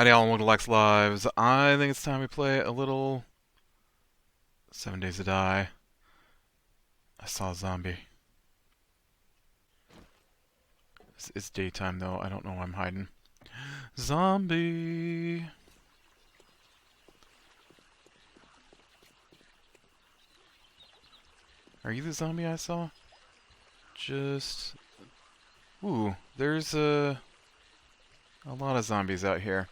Howdy all, welcome to Lex Lives. I think it's time we play a little 7 Days to Die. I saw a zombie. It's daytime though, I don't know why I'm hiding. Zombie! Are you the zombie I saw? Just... Ooh, there's a lot of zombies out here.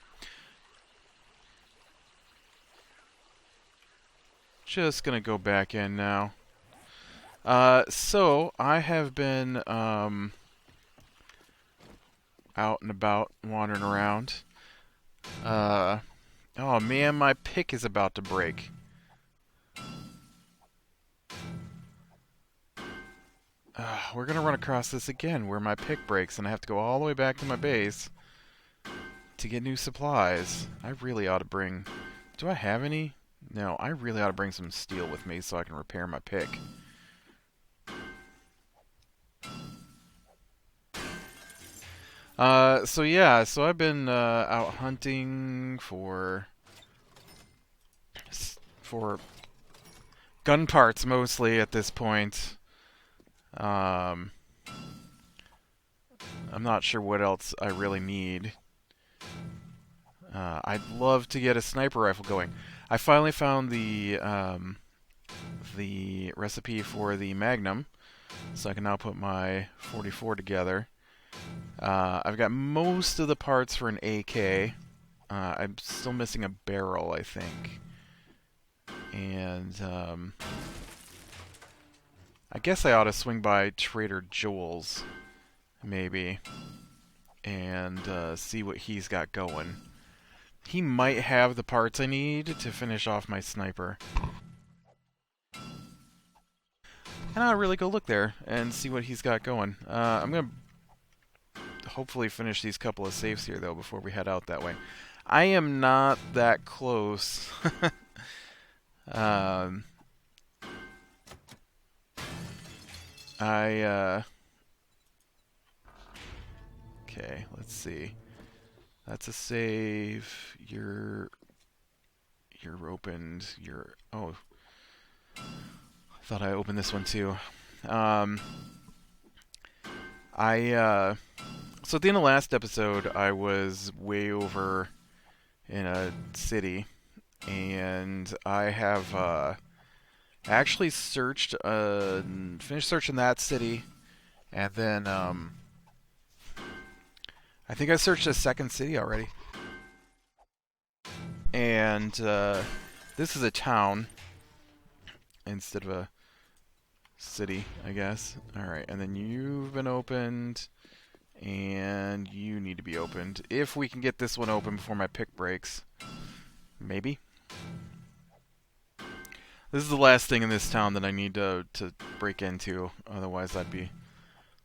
Just gonna go back in now. So I have been, out and about, wandering around. Oh man, my pick is about to break. We're gonna run across this again, where my pick breaks, and I have to go all the way back to my base to get new supplies. I really ought to bring... Do I have any? No, I really ought to bring some steel with me so I can repair my pick. So yeah, so I've been out hunting for gun parts mostly at this point. Um, I'm not sure what else I really need. I'd love to get a sniper rifle going. I finally found the recipe for the Magnum, so I can now put my 44 together. I've got most of the parts for an AK. I'm still missing a barrel, I think. And I guess I ought to swing by Trader Joel's, maybe, and see what he's got going. He might have the parts I need to finish off my sniper. And I'll really go look there and see what he's got going. I'm going to hopefully finish these couple of safes here, though, before we head out that way. I am not that close. um, Okay, let's see. That's a save. You're opened. Oh, I thought I opened this one too. Um, so at the end of last episode, I was way over in a city, and I have actually finished searching that city, and then I think I searched a second city already. And this is a town instead of a city, I guess. Alright, and then you've been opened, and you need to be opened. If we can get this one open before my pick breaks. Maybe. This is the last thing in this town that I need to break into. Otherwise, I'd be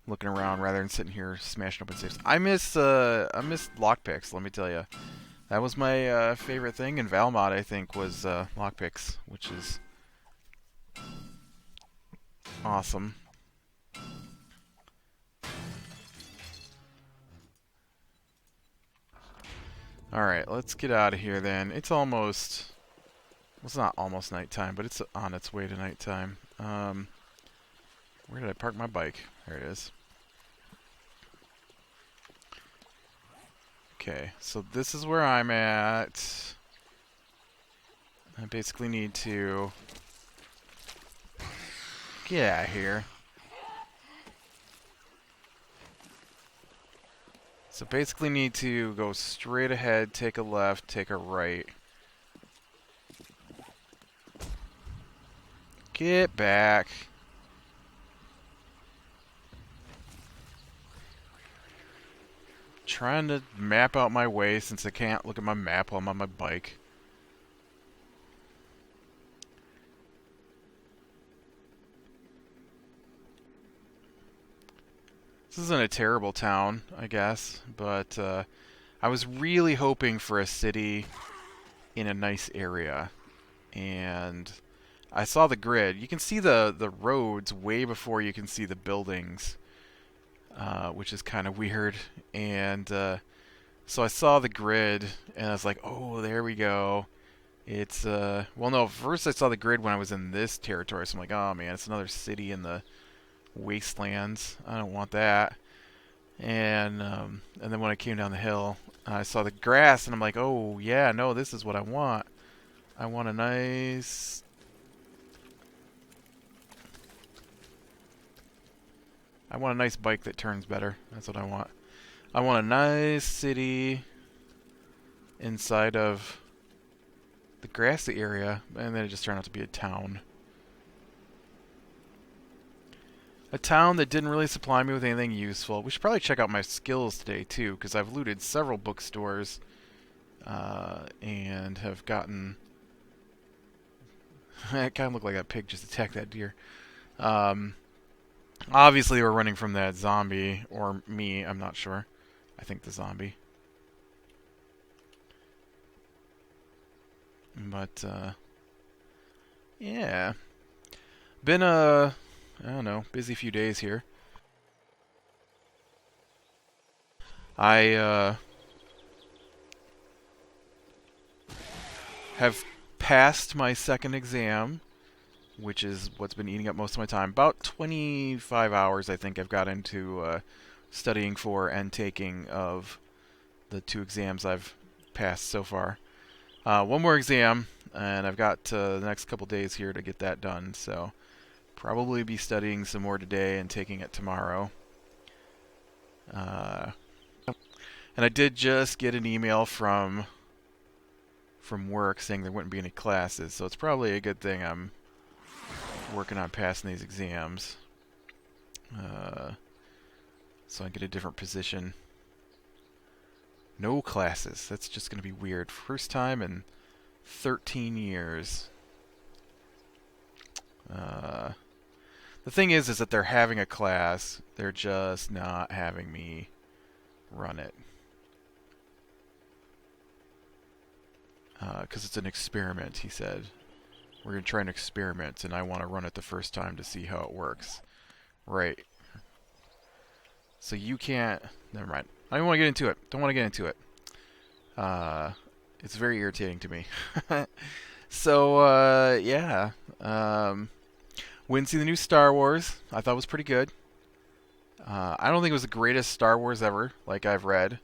looking around rather than sitting here smashing open safes. I miss lockpicks, let me tell you. That was my favorite thing in Valmont, I think, was lockpicks, which is awesome. Alright, let's get out of here then. It's almost... Well, it's not almost nighttime, but it's on its way to nighttime. Where did I park my bike? There it is. Okay, so this is where I'm at. I basically need to get out of here. So basically need to go straight ahead, take a left, take a right. Get back. Trying to map out my way since I can't look at my map while I'm on my bike. This isn't a terrible town, I guess, but I was really hoping for a city in a nice area. And I saw the grid. You can see the roads way before you can see the buildings, which is kind of weird. And So I saw the grid, and I was like, oh, there we go. It's, well, no, first I saw the grid when I was in this territory, so I'm like, oh man, it's another city in the wastelands. I don't want that. And then when I came down the hill, I saw the grass, and I'm like, oh yeah, no, this is what I want. I want a nice. I want a nice bike that turns better. That's what I want. I want a nice city inside of the grassy area, and then it just turned out to be a town. A town that didn't really supply me with anything useful. We should probably check out my skills today, too, because I've looted several bookstores and have gotten... It kind of looked like that pig just attacked that deer. Obviously, we're running from that zombie, or me, I'm not sure. I think the zombie. But, yeah. Been a, I don't know, busy few days here. I, have passed my second exam, which is what's been eating up most of my time. About 25 hours, I think, I've got into studying for and taking of the 2 exams I've passed so far. One more exam, and I've got the next couple days here to get that done, so probably be studying some more today and taking it tomorrow. And I did just get an email from work saying there wouldn't be any classes, so it's probably a good thing I'm working on passing these exams, so I get a different position. No classes. That's just going to be weird. First time in 13 years. The thing is that they're having a class. They're just not having me run it. Because it's an experiment, he said. We're going to try an experiment, and I want to run it the first time to see how it works. Right. So you can't... Never mind. I don't want to get into it. Don't want to get into it. It's very irritating to me. So, yeah. Went and see the new Star Wars. I thought it was pretty good. I don't think it was the greatest Star Wars ever, like I've read.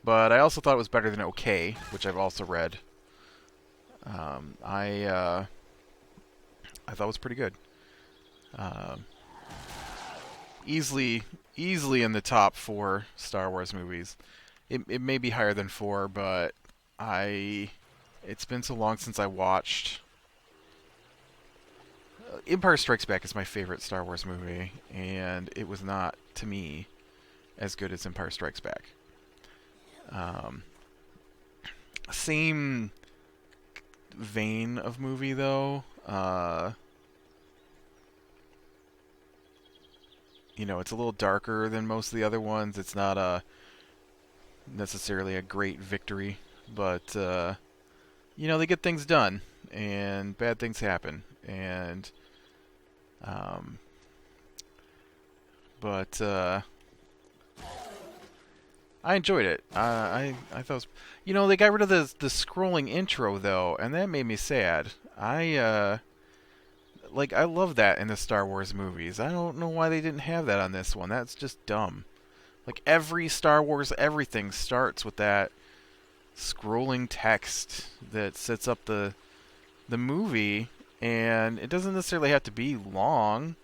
But I also thought it was better than okay, which I've also read. I thought it was pretty good. Easily in the top 4 Star Wars movies. It may be higher than 4, but it's been so long since I watched. Empire Strikes Back is my favorite Star Wars movie, and it was not, to me, as good as Empire Strikes Back. Same vein of movie, though. You know, it's a little darker than most of the other ones. It's not necessarily a great victory, but you know, they get things done, and bad things happen, and but I enjoyed it. I thought it was, you know, they got rid of the scrolling intro though, and that made me sad. I love that in the Star Wars movies. I don't know why they didn't have that on this one. That's just dumb. Like every Star Wars everything starts with that scrolling text that sets up the movie, and it doesn't necessarily have to be long.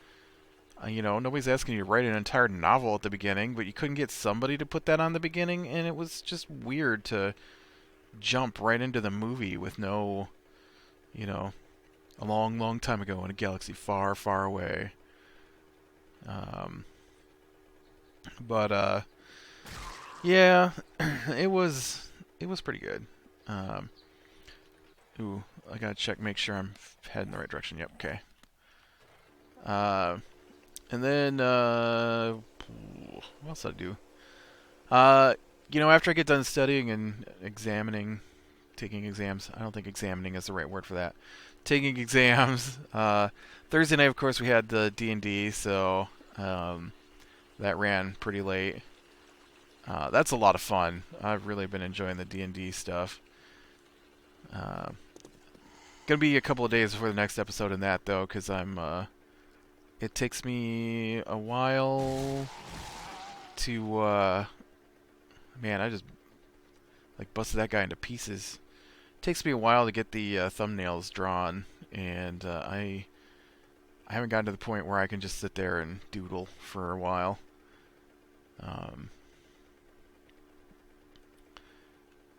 You know, nobody's asking you to write an entire novel at the beginning, but you couldn't get somebody to put that on the beginning, and it was just weird to jump right into the movie with no, you know, a long, long time ago in a galaxy far, far away. But yeah, it was pretty good. Ooh, I gotta check, make sure I'm heading the right direction. Yep, okay. And then, what else did I do? You know, after I get done studying and examining, taking exams, I don't think examining is the right word for that. Taking exams, Thursday night, of course, we had the D&D, so, that ran pretty late. That's a lot of fun. I've really been enjoying the D&D stuff. Uh, Gonna be a couple of days before the next episode in that though, because it takes me a while to man, I just like busted that guy into pieces. It takes me a while to get the thumbnails drawn, and I haven't gotten to the point where I can just sit there and doodle for a while. Um,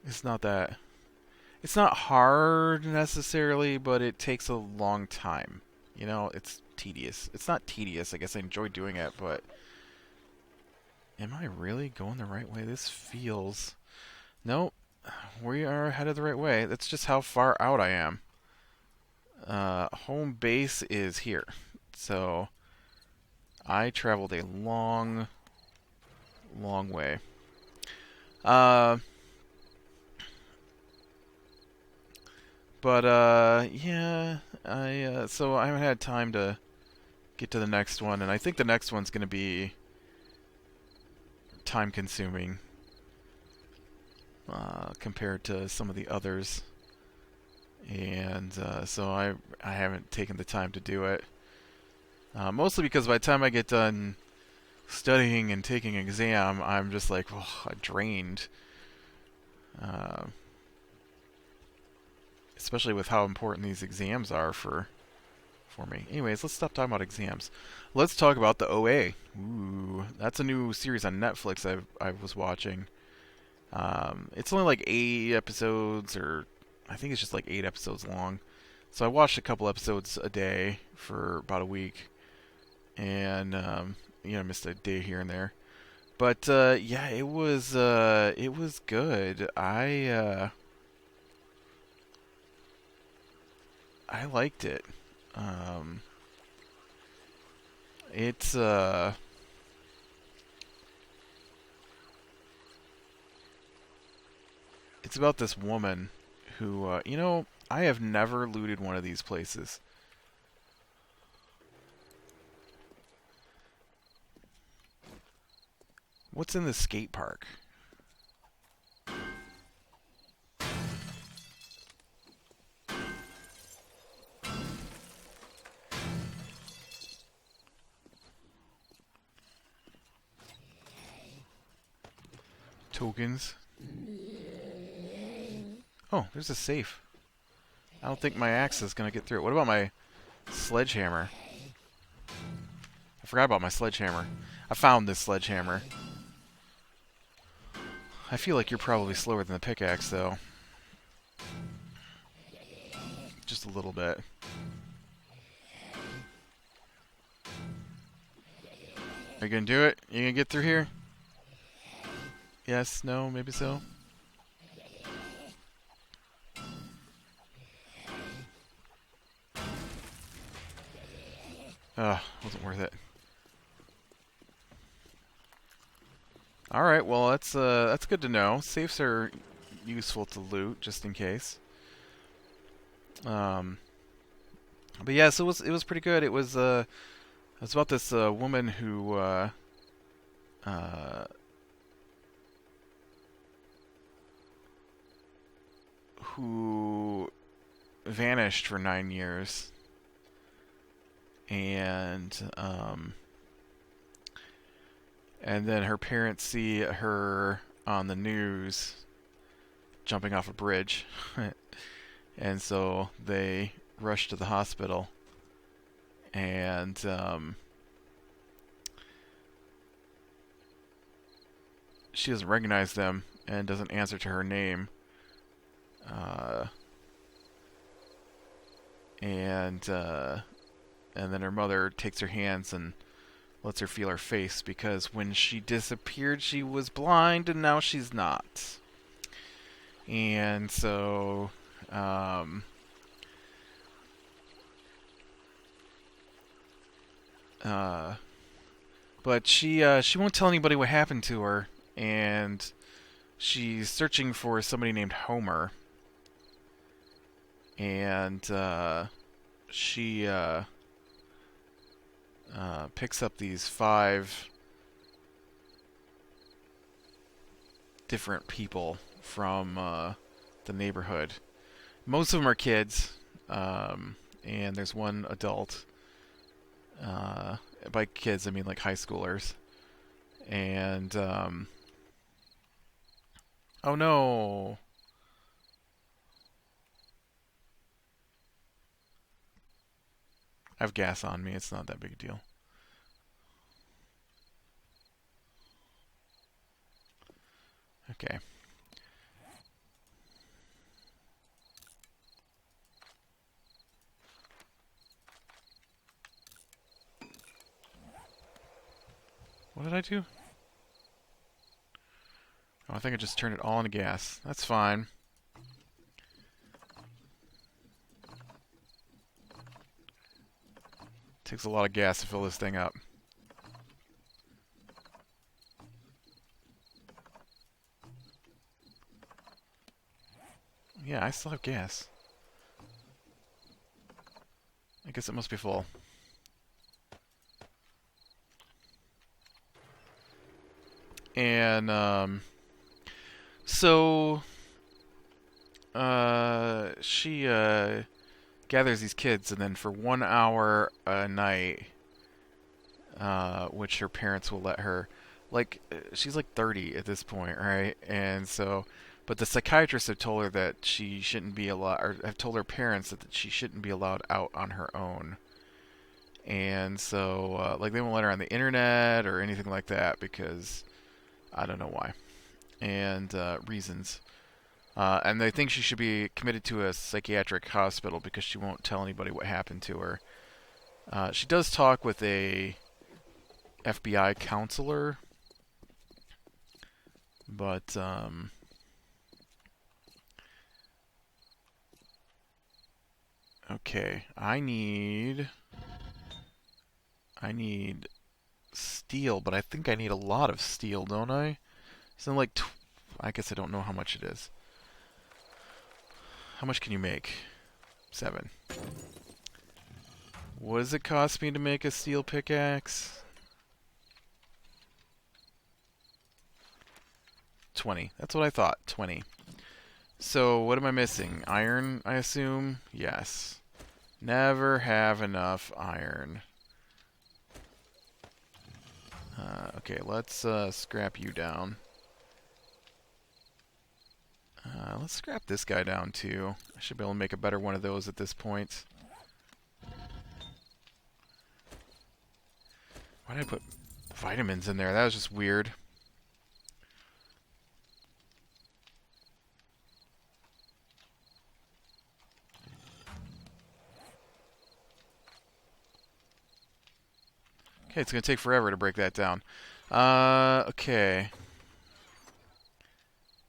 it's not that it's not hard necessarily, but it takes a long time. You know, it's tedious. It's not tedious. I guess I enjoy doing it, but am I really going the right way? This feels... Nope. We are headed the right way. That's just how far out I am. Home base is here. So I traveled a long, long way. Uh, yeah, so I haven't had time to get to the next one, and I think the next one's going to be time consuming compared to some of the others. And so I haven't taken the time to do it. Mostly because by the time I get done studying and taking an exam, I'm just like, oh, drained. Uh, Especially with how important these exams are for me. Anyways, let's stop talking about exams. Let's talk about the OA. Ooh, that's a new series on Netflix I was watching. It's only like 8 episodes, or I think it's just like 8 episodes long. So I watched a couple episodes a day for about a week, and missed a day here and there. But yeah, it was good. I liked it. Um, it's it's about this woman who I have never looted one of these places. What's in the skate park? Tokens. Oh, there's a safe. I don't think my axe is going to get through it. What about my sledgehammer? I forgot about my sledgehammer. I found this sledgehammer. I feel like you're probably slower than the pickaxe, though. Just a little bit. Are you going to do it? You going to get through here? Yes, no, maybe so. Ugh, wasn't worth it. Alright, well that's good to know. Safes are useful to loot, just in case. But yeah, so it was pretty good. It was about this woman uh, who vanished for 9 years, and then her parents see her on the news jumping off a bridge, and so they rush to the hospital, and she doesn't recognize them and doesn't answer to her name. Uh, and then her mother takes her hands and lets her feel her face, because when she disappeared, she was blind, and now she's not. And so, but she won't tell anybody what happened to her, and she's searching for somebody named Homer, and she picks up these 5 different people from the neighborhood. Most of them are kids, and there's one adult. By kids, I mean like high schoolers. And oh no, I have gas on me. It's not that big a deal. Okay. What did I do? Oh, I think I just turned it all into gas. That's fine. Takes a lot of gas to fill this thing up. Yeah, I still have gas. I guess it must be full. And, so, she, gathers these kids, and then for 1 hour a night, which her parents will let her, like, she's like 30 at this point, right? And so, but the psychiatrists have told her that she shouldn't be allowed, or have told her parents that she shouldn't be allowed out on her own. And so, like, they won't let her on the internet or anything like that because I don't know why. And reasons. And they think she should be committed to a psychiatric hospital because she won't tell anybody what happened to her. She does talk with a FBI counselor, but okay, I need steel, but I think I need a lot of steel, don't I? So like, I guess I don't know how much it is. How much can you make? 7. What does it cost me to make a steel pickaxe? 20. That's what I thought. 20. So what am I missing? Iron, I assume? Yes. Never have enough iron. Okay, let's scrap you down. Let's scrap this guy down too. I should be able to make a better one of those at this point. Why did I put vitamins in there? That was just weird. Okay, it's going to take forever to break that down. Okay.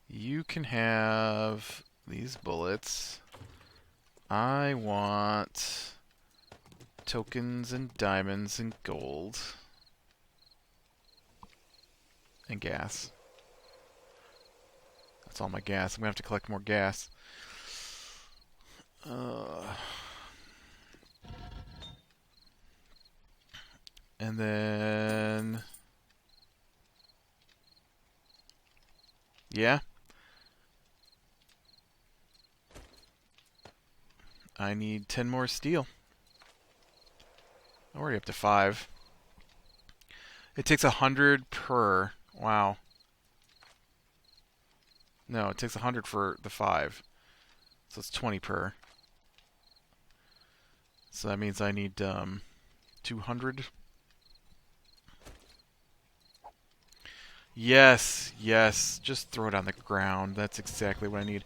You can have these bullets. I want tokens and diamonds and gold. And gas. That's all my gas. I'm going to have to collect more gas. And then... yeah. I need 10 more steel. I'm already up to 5. It takes 100 per. Wow. No, it takes 100 for the 5. So it's 20 per. So that means I need 200. Yes, yes. Just throw it on the ground. That's exactly what I need.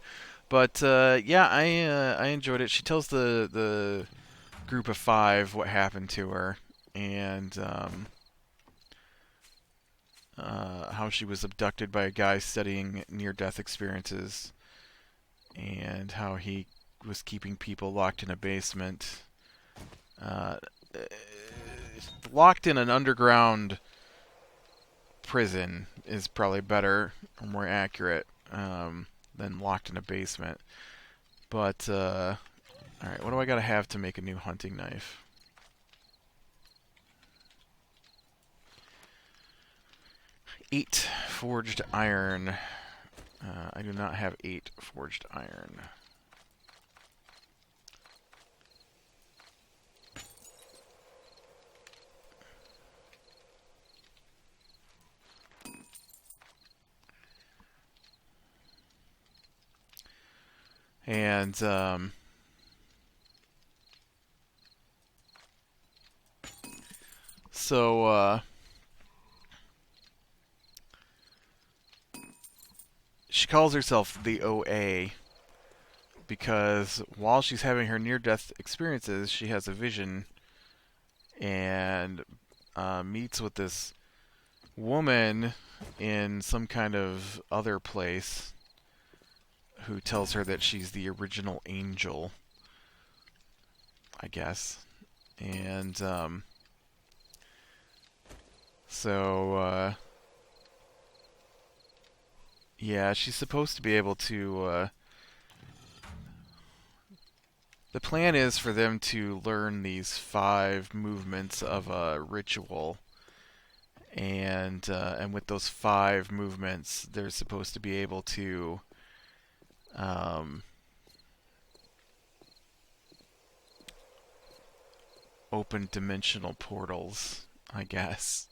But yeah, I enjoyed it. She tells the group of 5 what happened to her, and how she was abducted by a guy studying near-death experiences, and how he was keeping people locked in a basement. Locked in an underground prison is probably better or more accurate than locked in a basement. But, alright, what do I gotta have to make a new hunting knife? Eight forged iron. I do not have 8 forged iron. And so she calls herself the OA because while she's having her near-death experiences, she has a vision and meets with this woman in some kind of other place who tells her that she's the original angel, I guess. And so yeah, she's supposed to be able to the plan is for them to learn these 5 movements of a ritual, and with those 5 movements, they're supposed to be able to um, open dimensional portals, I guess.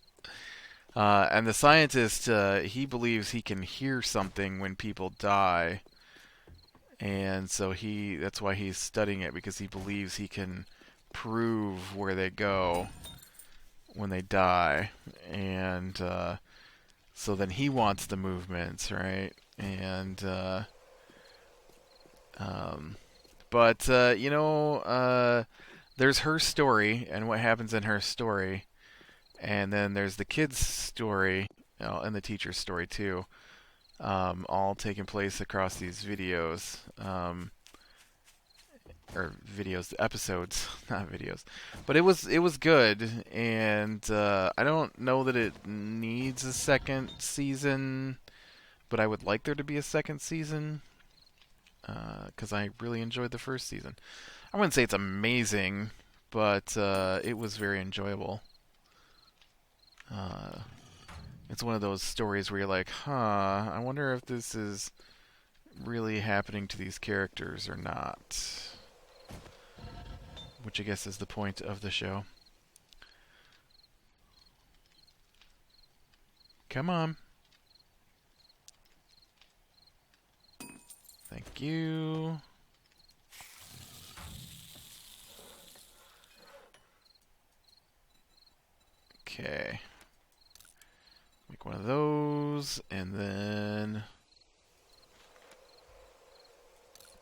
And the scientist, he believes he can hear something when people die, and so that's why he's studying it, because he believes he can prove where they go when they die, and so then he wants the movements, right? And but there's her story and what happens in her story, and then there's the kid's story, and the teacher's story too, all taking place across these videos. Or videos, episodes, not videos. But it was good, and I don't know that it needs a second season, but I would like there to be a second season, because I really enjoyed the first season. I wouldn't say it's amazing, but it was very enjoyable. Uh, it's one of those stories where you're like, huh, I wonder if this is really happening to these characters or not. Which I guess is the point of the show. Come on. Thank you. Okay. Make one of those, and then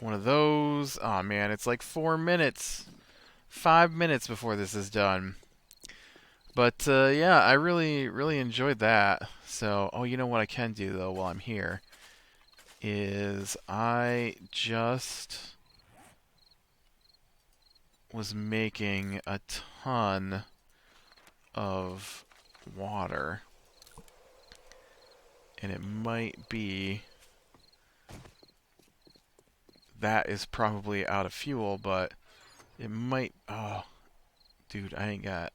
one of those. Oh man, it's like 4 minutes. 5 minutes before this is done. But yeah, I really enjoyed that. So, oh, you know what I can do though while I'm here is I just was making a ton of water, and it might be that is probably out of fuel, but it might. Oh, dude, I ain't got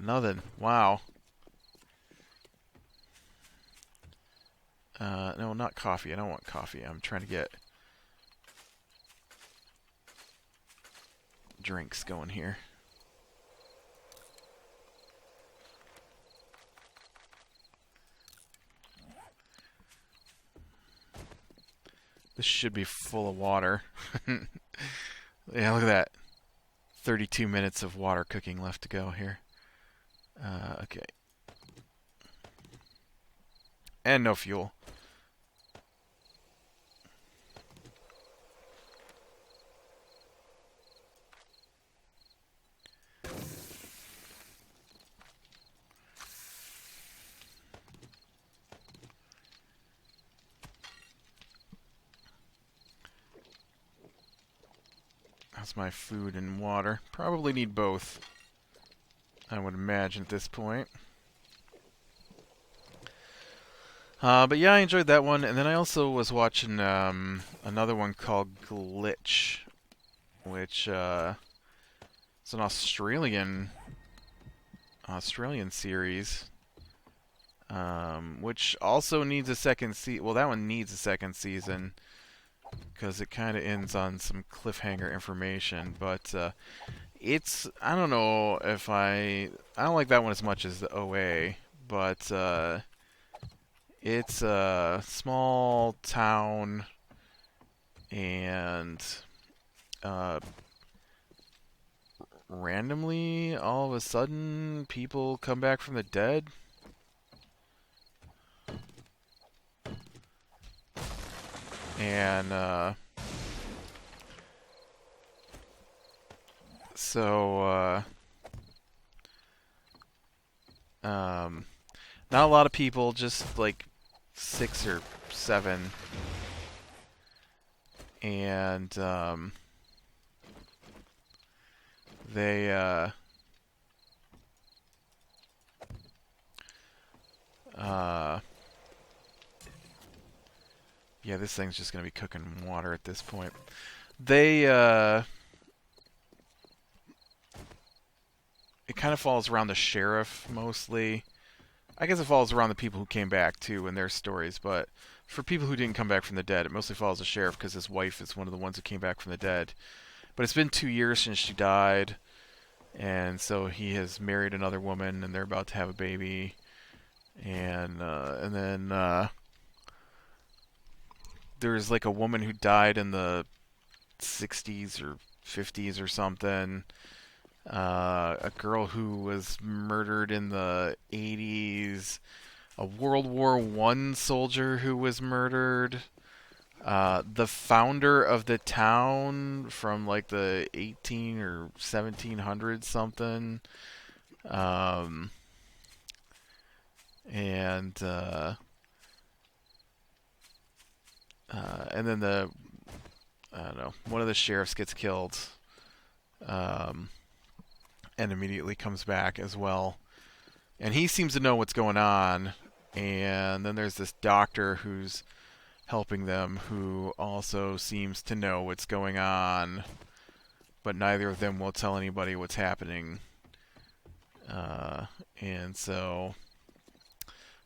nothing. Wow. No, not coffee. I don't want coffee. I'm trying to get drinks going here. This should be full of water. Yeah, look at that. 32 minutes of water cooking left to go here. Okay. And no fuel. That's my food and water. Probably need both, I would imagine at this point. But yeah, I enjoyed that one. And then I also was watching another one called Glitch, which it's an Australian series. which also needs a second season. Well, that one needs a second season because it kind of ends on some cliffhanger information. But it's I don't know if I don't like that one as much as the OA, but it's a small town and uh, randomly all of a sudden people come back from the dead. And so not a lot of people, just like 6 or 7, and they yeah, this thing's just gonna be cooking water at this point. They it kind of falls around the sheriff mostly. I guess it falls around the people who came back too and their stories, but for people who didn't come back from the dead, it mostly follows the sheriff because his wife is one of the ones who came back from the dead. But it's been 2 years since she died, and so he has married another woman, and they're about to have a baby, and then there's like a woman who died in the 60s or 50s or something. A girl who was murdered in the 80s, a World War I soldier who was murdered, the founder of the town from like the 18 or 1700s something, um, and and then I don't know, one of the sheriffs gets killed, um, and immediately comes back as well. And he seems to know what's going on. And then there's this doctor who's helping them who also seems to know what's going on, but neither of them will tell anybody what's happening. And so,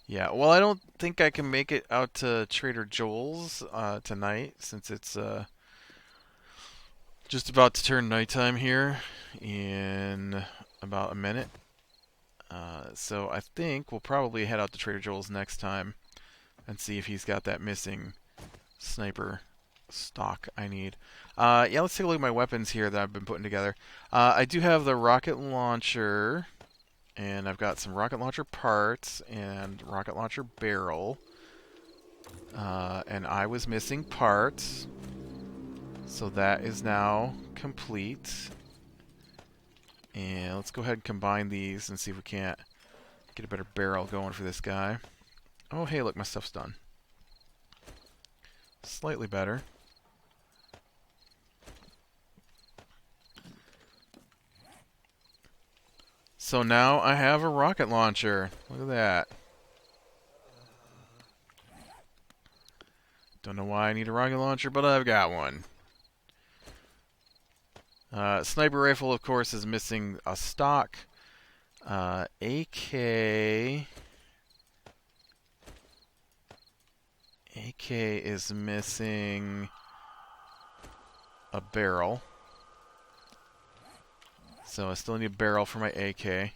yeah. Well, I don't think I can make it out to Trader Joel's tonight since it's just about to turn nighttime here in about a minute. So I think we'll probably head out to Trader Joel's next time and see if he's got that missing sniper stock I need. Yeah, let's take a look at my weapons here that I've been putting together. I do have the rocket launcher, and I've got some rocket launcher parts and rocket launcher barrel. And I was missing parts, so that is now complete. And let's go ahead and combine these and see if we can't get a better barrel going for this guy. Oh, hey, look, my stuff's done. Slightly better. So now I have a rocket launcher. Look at that. Don't know why I need a rocket launcher, but I've got one. Sniper rifle, of course, is missing a stock. AK is missing a barrel. So I still need a barrel for my AK.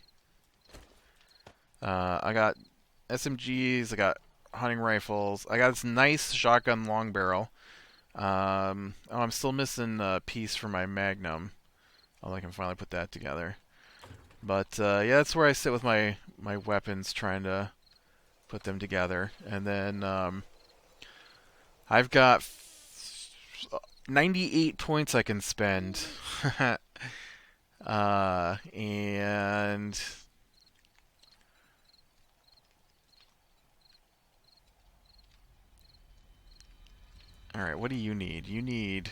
I got SMGs, I got hunting rifles. I got this nice shotgun long barrel. Oh, I'm still missing a piece for my Magnum. Oh, I can finally put that together. But yeah, that's where I sit with my weapons, trying to put them together. And then I've got 98 points I can spend. And all right, what do you need? You need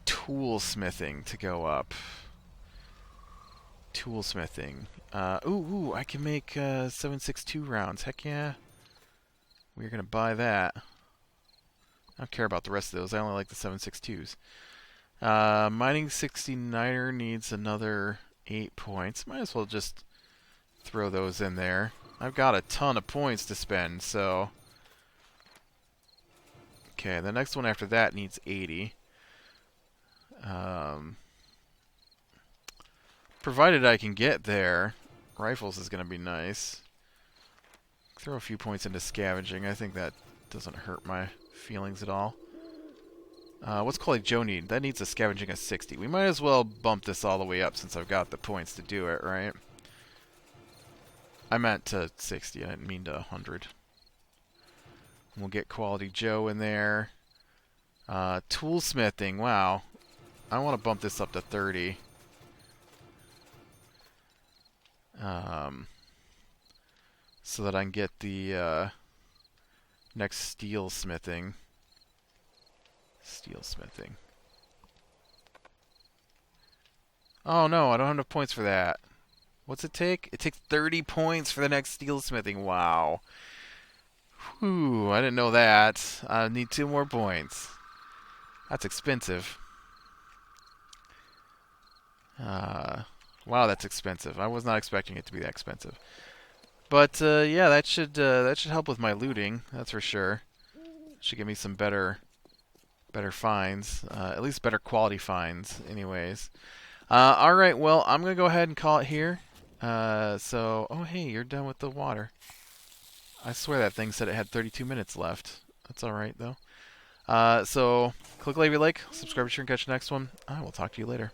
toolsmithing to go up. Toolsmithing. Ooh, I can make 7.62 rounds. Heck yeah. We're going to buy that. I don't care about the rest of those. I only like the 7.62s. Mining 69er needs another 8 points. Might as well just throw those in there. I've got a ton of points to spend, so... Okay, the next one after that needs 80. Provided I can get there, rifles is going to be nice. Throw a few points into scavenging. I think that doesn't hurt my feelings at all. What's Colleague Joe need? That needs a scavenging of 60. We might as well bump this all the way up since I've got the points to do it, right? I meant to 60. I didn't mean to 100. We'll get Quality Joe in there. Toolsmithing. Wow. I want to bump this up to 30. So that I can get the next steelsmithing. Steelsmithing. Oh no, I don't have enough points for that. What's it take? It takes 30 points for the next steelsmithing. Wow. Whew, I didn't know that. I need 2 more points. That's expensive. Wow, that's expensive. I was not expecting it to be that expensive. But yeah, that should help with my looting. That's for sure. Should give me some better finds, at least better quality finds. Anyways, all right. Well, I'm gonna go ahead and call it here. Oh hey, you're done with the water. I swear that thing said it had 32 minutes left. That's all right though. So click like if you like, subscribe, share, and catch the next one. I will talk to you later.